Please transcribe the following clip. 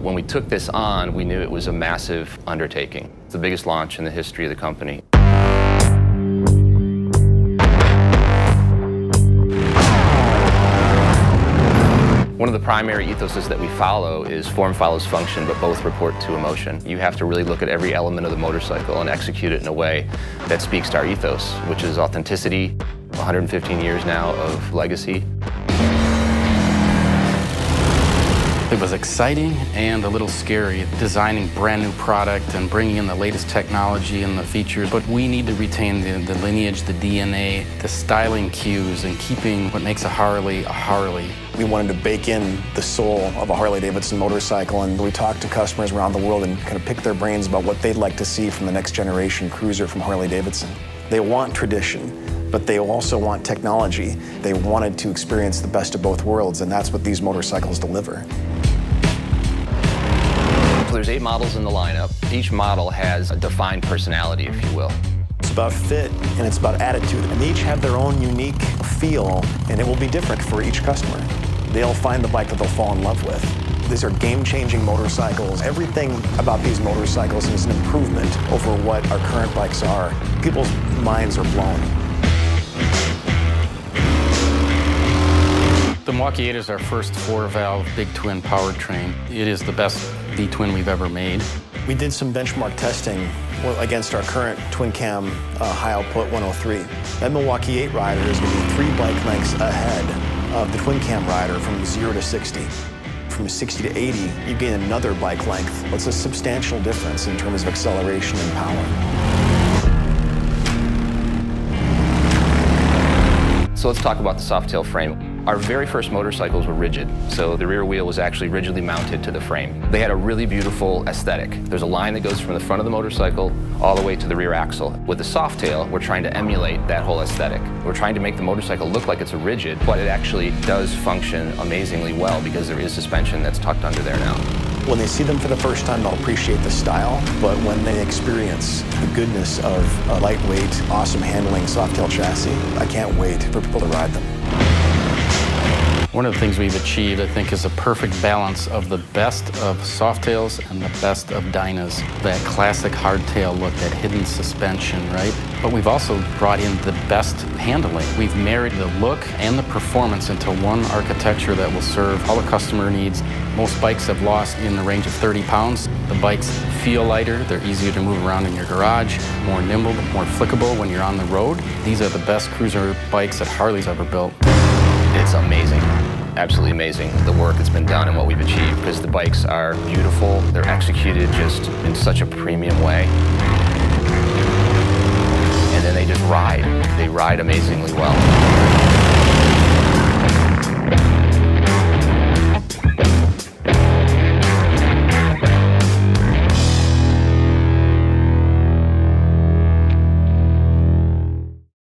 When we took this on, we knew it was a massive undertaking. It's the biggest launch in the history of the company. One of the primary ethoses that we follow is form follows function, but both report to emotion. You have to really look at every element of the motorcycle and execute it in a way that speaks to our ethos, which is authenticity, 115 years now of legacy. It was exciting and a little scary, designing brand new product and bringing in the latest technology and the features, but we need to retain the lineage, the DNA, the styling cues, and keeping what makes a Harley a Harley. We wanted to bake in the soul of a Harley-Davidson motorcycle, and we talked to customers around the world and kind of pick their brains about what they'd like to see from the next generation cruiser from Harley-Davidson. They want tradition, but they also want technology. They wanted to experience the best of both worlds, and that's what these motorcycles deliver. So there's 8 models in the lineup. Each model has a defined personality, if you will. It's about fit and it's about attitude, and they each have their own unique feel, and it will be different for each customer. They'll find the bike that they'll fall in love with. These are game-changing motorcycles. Everything about these motorcycles is an improvement over what our current bikes are. People's minds are blown. The Milwaukee 8 is our first 4-valve big twin powertrain. It is the best V-twin we've ever made. We did some benchmark testing against our current twin cam high output 103. That Milwaukee 8 rider is going to be 3 bike lengths ahead of the twin cam rider from 0 to 60. From 60 to 80, you gain another bike length. It's a substantial difference in terms of acceleration and power. So let's talk about the Softail frame. Our very first motorcycles were rigid, so the rear wheel was actually rigidly mounted to the frame. They had a really beautiful aesthetic. There's a line that goes from the front of the motorcycle all the way to the rear axle. With the Softail, we're trying to emulate that whole aesthetic. We're trying to make the motorcycle look like it's a rigid, but it actually does function amazingly well because there is suspension that's tucked under there now. When they see them for the first time, they'll appreciate the style, but when they experience the goodness of a lightweight, awesome handling Softail chassis, I can't wait for people to ride them. One of the things we've achieved, I think, is a perfect balance of the best of Softails and the best of Dynas. That classic hardtail look, that hidden suspension, right? But we've also brought in the best handling. We've married the look and the performance into one architecture that will serve all the customer needs. Most bikes have lost in the range of 30 pounds. The bikes feel lighter, they're easier to move around in your garage, more nimble, more flickable when you're on the road. These are the best cruiser bikes that Harley's ever built. It's amazing, absolutely amazing, the work that's been done and what we've achieved, because the bikes are beautiful, they're executed just in such a premium way. And then they just ride. They ride amazingly well.